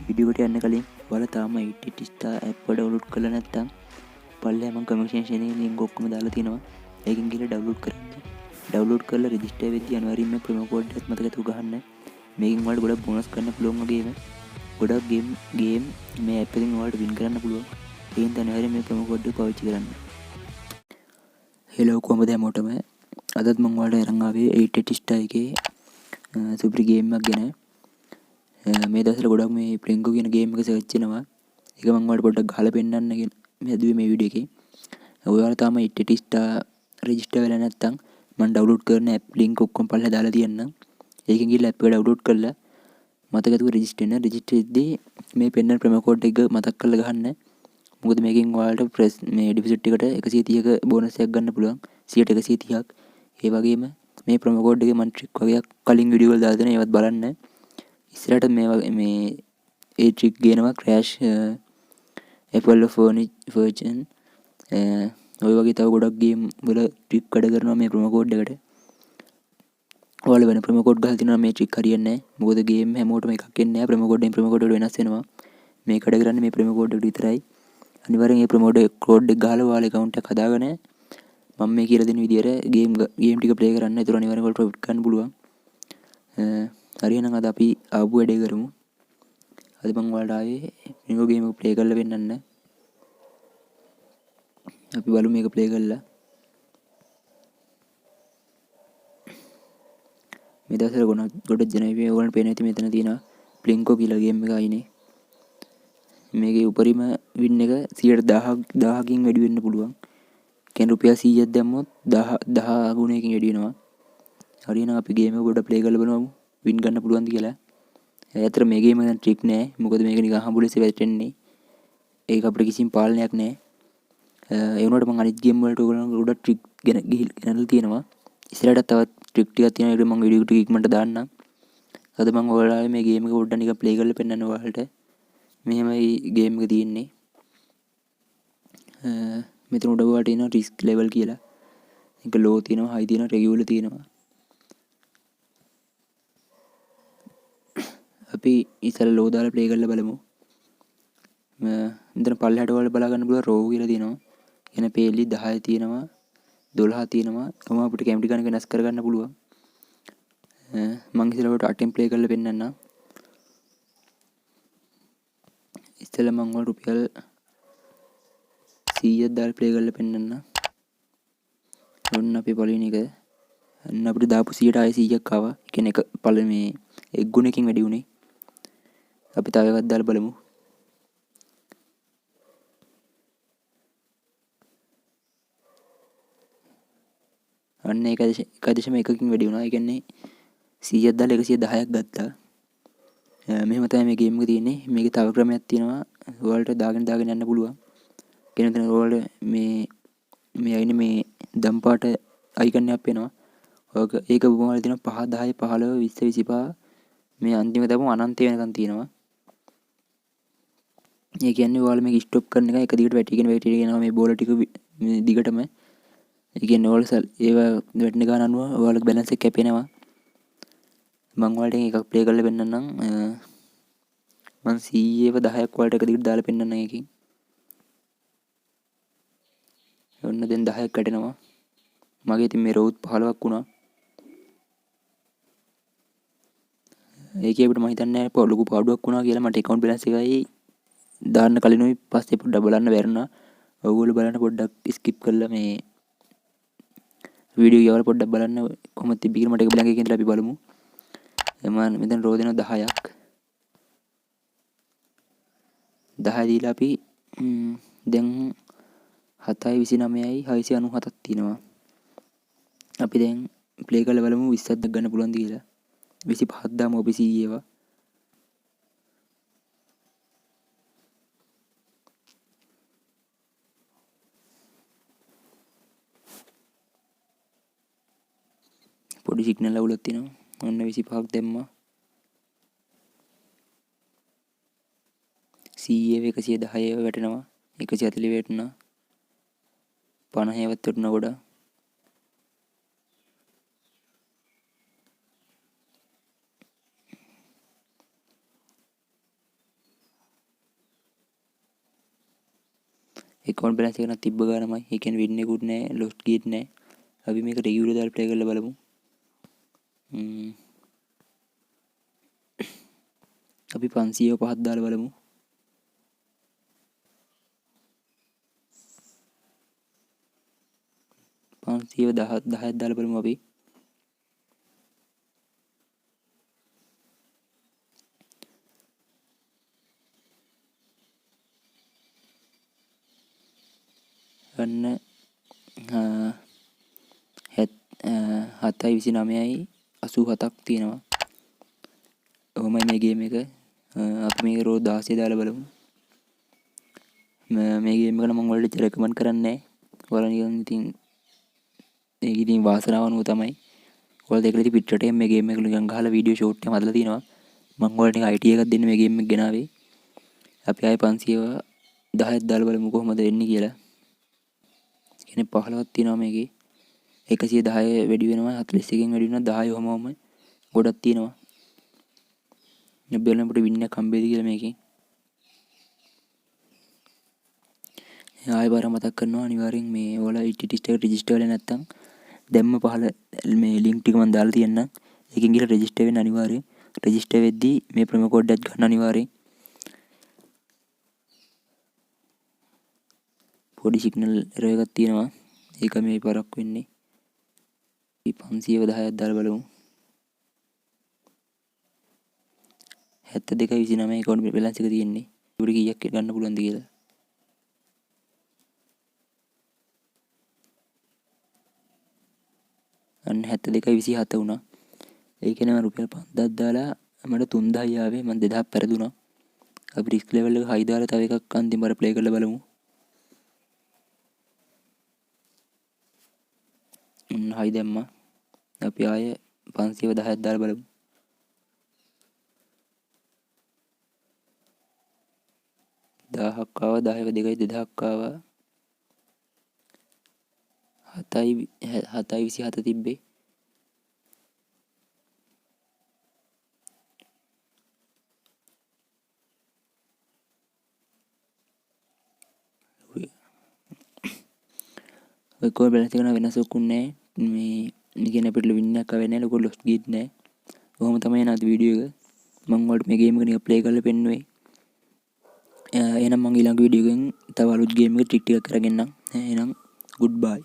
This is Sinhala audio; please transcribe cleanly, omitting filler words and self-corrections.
වීඩියෝ එකට යන්න කලින් ඔයාලා තාම ITT Star app එක ඩවුන්ලෝඩ් කරලා නැත්නම් පල්ලෙහා මම කමෙන්ට් සෙක්ෂන් එකේ link ඔක්කොම දාලා තියෙනවා. ඒකෙන් ගිහලා ඩවුන්ලෝඩ් කරන්න. ඩවුන්ලෝඩ් කරලා රෙජිස්ටර් වෙද්දී අනිවාර්යයෙන්ම ප්‍රොමෝ කෝඩ් එකත් මතක ඇතුව ගහන්න. මේකෙන් ඔයාලට ගොඩක් බෝනස් ගන්න පුළුවන් වගේම ගොඩක් ගේම් මේ app එකෙන් ඔයාලට වින් කරන්න පුළුවන්. ඒ හින්දා අනිවාර්යයෙන් මේ ප්‍රොමෝ කෝඩ් එක පාවිච්චි කරන්න. හෙලෝ කොහමද හැමෝටම? අදත් මම ඔයාලට අරන් ආවේ ITT Star එකේ සුපිරි ගේම් එකක් ගැන. මේ දවස්වල ගොඩක් මේ ප්ලින්කෝ කියන ගේම් එක සර්ච් වෙනවා. ඒක මම ඔයාලට පොඩ්ඩක් ගහලා පෙන්නන්න හැදුවේ මේ වීඩියෝ එකේ. ඔයාලා තාම ITT Star රෙජිස්ටර් වෙලා නැත්නම් මම ඩවුන්ලෝඩ් කරන ඇප් ලින්ක් ඔක්කොම පල්ලෙහා දාලා තියන්නම්. ඒකෙන් ගිහලා ඇප් එක ඩවුන්ලෝඩ් කරලා මතක ඇතුව රෙජිස්ටර් වෙන්න. රෙජිස්ටර් වෙද්දී මේ පෙන්නන ප්‍රොමෝ කෝඩ් එක මතක් කරලා ගහන්න. මොකද මේකෙන් ඔයාලට මේ ඩිපොසිට් එකට 130ක බෝනස් එකක් ගන්න පුළුවන්. 130ක්. ඒ වගේම මේ ප්‍රොමෝ කෝඩ් එකේ මම ට්‍රික් වගේක් කලින් වීඩියෝ වල දාලා දෙනවා. ඒවත් බලන්න. ඉස්සරහට මේ ඒ ට්‍රික් ගේනවා ක්‍රෑෂ් Apple ෆර්චන් ඔය වගේ තව ගොඩක් ගේම් වල ට්‍රික් වැඩ කරනවා මේ ප්‍රොමෝ කෝඩ් එකට. ඔයාලා වෙන ප්‍රොමෝ කෝඩ් ගහලා තිනවා මේ ට්‍රික් හරියන්නේ නැහැ. මොකද ගේම් හැමෝටම එකක් එන්නේ නැහැ. ප්‍රොමෝ කෝඩ් එකෙන් ප්‍රොමෝ කෝඩ් එකට වෙනස් වෙනවා. මේක වැඩ කරන්නේ මේ ප්‍රොමෝ කෝඩ් එකට විතරයි. අනිවාර්යෙන් මේ ප්‍රොමෝ කෝඩ් එක ගහලා ඔයාලා account එක හදාගෙන මම මේ කියලා දෙන විදියට ගේම් ටික ප්ලේ කරන්න. ඒතර අනිවාර්යෙන් ඔයාලට ප්‍රොෆිට් ගන්න පුළුවන්. හරියනම් අද අපි ආපු වැඩේ කරමු. අද මම ඔයාලට ආවේ ප්‍රොමෝ ගේම් එක ප්ලේ කරලා පෙන්නන්න. අපි බලමු මේක ප්ලේ කරලා. මේ දවස්වල ගොඩක් ජනප්‍රිය ඕගොල්ලන්ට පේන ඇති මෙතන තියෙනවා ප්ලින්කෝ කියලා ගේම් එක ආයිනේ. මේකේ උපරිම වින් එක 1000කින් වැඩි වෙන්න පුළුවන්. කියන්නේ රුපියල් 100ක් දැම්මොත් 10 ගුණයකින් වැඩි වෙනවා. හරියනම් අපි ගේම් එක පොඩ්ඩක් ප්ලේ කරලා බලමු වින් ගන්න පුළුවන්ද කියලා. ඇත්තට මේ ගේම එක ට්‍රික් නෑ. මොකද මේක නිකන් හම්බුලෙසේ වැටෙන්නේ. ඒක අපිට කිසිම පාලනයක් නෑ. ඒ වුණාට මම අනිත් ගේම් වලට ඔයගොල්ලෝ ගොඩක් ට්‍රික් ගෙනල්ලා තියෙනවා. ඉස්සරහට තවත් ට්‍රික් ටිකක් තියෙනවා. ඒක මම වීඩියෝ ටික ඉක්මනට දාන්නම්. අද මම ඔයාලට මේ ගේම් එක පොඩ්ඩක් නිකන් ප්ලේ කරලා පෙන්නන්න ඔයාලට. මෙහෙමයි ගේම් එක තියෙන්නේ. මෙතන උඩ ඔයාලට එනවා රිස්ක් ලෙවල් කියලා. ඒක ලෝ තියෙනවා, හයි තියෙනවා, රෙගියුලර් තියෙනවා. අපි ඉතල ලෝ දාලා ප්ලේ කරලා බලමු. මෙතන පල්ලෙහාට ඔයාලට බලා ගන්න පුළුවන් රෝ කියලා තියෙනවා. එන පේලි 10 තියෙනවා, 12 තියෙනවා. කොහොම අපිට කැමති ගණන් වෙනස් කරගන්න පුළුවන්. මම ඉස්සෙල්ලාට 8න් ප්ලේ කරලා පෙන්නන්නම්. ඉස්සෙල්ලා මම ඔයාලට රුපියල් 100ක් දාලා ප්ලේ කරලා පෙන්නන්නම්. ඔන්න අපි පළවෙනි එක. අන්න අපිට දාපු 100ට ආයෙ 100ක් ආවා. ඒ කියන්නේ එක පළවෙනි එක් ගුණයකින් වැඩි උනේ. අපි තව එකක් දාලා බලමු. අන්න 1.1කින් වැඩි වුණා. ඒ කියන්නේ 100ක් දාලා 110ක් ගත්තා. මෙහෙම තමයි මේ ගේම් එක තියෙන්නේ. මේකේ තව ක්‍රමයක් තියෙනවා. ඔයාලට දාගෙන යන්න පුළුවන්. කියන තැන ඔයාලට මේ අයිනේ මේ දම් පාට අයිකන් එකක් පේනවා. ඒක බොමාල තියෙනවා 5 10 15 20 25 මේ අන්තිම දපුම අනන්තය වෙනකන් තියෙනවා. ඒ කියන්නේ ඔයාලා මේක ස්ටොප් කරන එක එක දිගට වැටිගෙන යනවා මේ බෝල ටික දිගටම. ඒ කියන්නේ ඔයාලා ඒවා වැටෙන ගාන අනුව ඔයාලගේ බැලන්ස් එක කැපෙනවා. මම ඔයාලට එකක් ප්ලේ කරලා පෙන්නන්නම්. මම 100ව 10ක් ඔයාලට එක දිගට දාලා පෙන්නන්නම් එකකින්. ඔන්න දැන් 10ක් කැටෙනවා. මගේ ඉතින් මේ රෝත් 15ක් වුණා. ඒකේ අපිට මම හිතන්නේ ලොකු පාඩුවක් වුණා කියලා. මට account balance එකයි දාන්න කලිනුයි පස්සේ පොඩ්ඩක් බලන්න බැරිුණා. ඔයගොල්ලෝ බලන්න පොඩ්ඩක් skip කරලා මේ වීඩියෝ එක පොඩ්ඩක් බලන්න කොහොමද තිබ්බේ කියලා. මට ඒක බ්ලැන්ක් එකකින් ඉඳලා අපි බලමු. මම මෙතන රෝ දෙනවා 10ක්. 10 දීලා අපි දැන් 7.29යි 697ක් තියෙනවා. අපි දැන් ප්ලේ කරලා බලමු 20ක් ගන්න පුළුවන්ද කියලා. 25ක් දාමු අපි 100 ඒවා. පොඩි සිග්නල් අවුලක් තියෙනවා. ඔන්න 25ක් දැම්මා. 100 110 වැටෙනවා. 140 වැටුණා. 50 ඒවත් වැටුණා ගොඩක්. account balance එක නම් තිබ්බ ගානමයි. ඒ කියන්නේ win එකකුත් නැහැ, lost ගියෙත් නැහැ. අපි මේක regular දාලා play කරලා බලමු. අපි 505ක් දාලා බලමු. පන්සියව 10ක් දාලා බලමු අපි. අන්න 7:29:87ක් තියෙනවා. ඔහොමයි මේ ගේම් එක. අපි මේක රෝ 16 දාලා බලමු. මේ ගේම් එක නම් මම ඔයාලට රෙකමන්ඩ් කරන්නේ නැහැ. ඔයාලා නිකන් ඉතින් ඒක ඉතින් වාසනාව අනුව තමයි. ඔයාලා දෙකලා ඉතින් පිටරට මේ ගේම් එක නිකන් ගහලා වීඩියෝ ෂෝට් එකක් හදලා තිනවා. මම ඔයාලට නිකන් IT එකක් දෙන්න මේ ගේම් එක ගෙනාවේ. අපි ආයේ 510ක් දාලා බලමු කොහොමද වෙන්නේ කියලා. කියන්නේ 15ක් තියෙනවා මේකේ. 110 වැඩි වෙනවා 41කින් වැඩි වෙනවා 10 ඔහොමම ගොඩක් තියෙනවා. බලන්න අපිට වින් එකක් හම්බෙයිද කියලා මේකෙන්. ආයෙ බාර මතක් කරනවා අනිවාර්යෙන් මේ ඔයාලා ටිටිස්ට් එකට රෙජිස්ටර් වෙලා නැත්නම් දැම්ම පහල මේ ලින්ක් ටික මම දාලා තියන්නම්. ඒකෙන් ගිහලා රෙජිස්ටර් වෙන්න අනිවාර්යෙන්. රෙජිස්ටර් වෙද්දී මේ ප්‍රොමෝ කෝඩ් එකක් ගන්න අනිවාර්යෙන්. පොඩි සිග්නල් එරර් එකක් තියෙනවා. ඒක මේ පරක් වෙන්නේ. 510ක් දාලා බලමු. 72:29 account balance එක තියෙන්නේ. උඩ කීයක් ගන්න පුළුවන්ද කියලා. අන්න 72:27 වුණා. ඒ කියන්නේ මම රුපියල් 5000ක් දාලා මට 3000යි ආවේ. මම 2000ක් පෙරදුනා. අපි රිස්ක් ලෙවල් එක හයි දාලා තව එකක් අන්තිමට ප්ලේ කරලා බලමු. හයි දැම්මා. අපි ආයේ 510ක් දාලා බලමු. 1000ක් ආවා 10ක 2යි 2000ක් ආවා 7:27 තිබ්බේ. ඔය බැලන්ස් එක නම් වෙනසක් උන්නේ නැහැ. මේ කියන්නේ අපිට වින් එකක් ආවේ නැහැ. ලොකු ලොස් ගියත් නැහැ. ඔහොම තමයි නේද වීඩියෝ එක. මම ඔයාලට මේ ගේම් එක නිකන් ප්ලේ කරලා පෙන්නුවේ. එහෙනම් මම ඊළඟ වීඩියෝ එකෙන් තව අලුත් ගේම් එකක ටික ටික කරගෙනනම්. එහෙනම් good bye.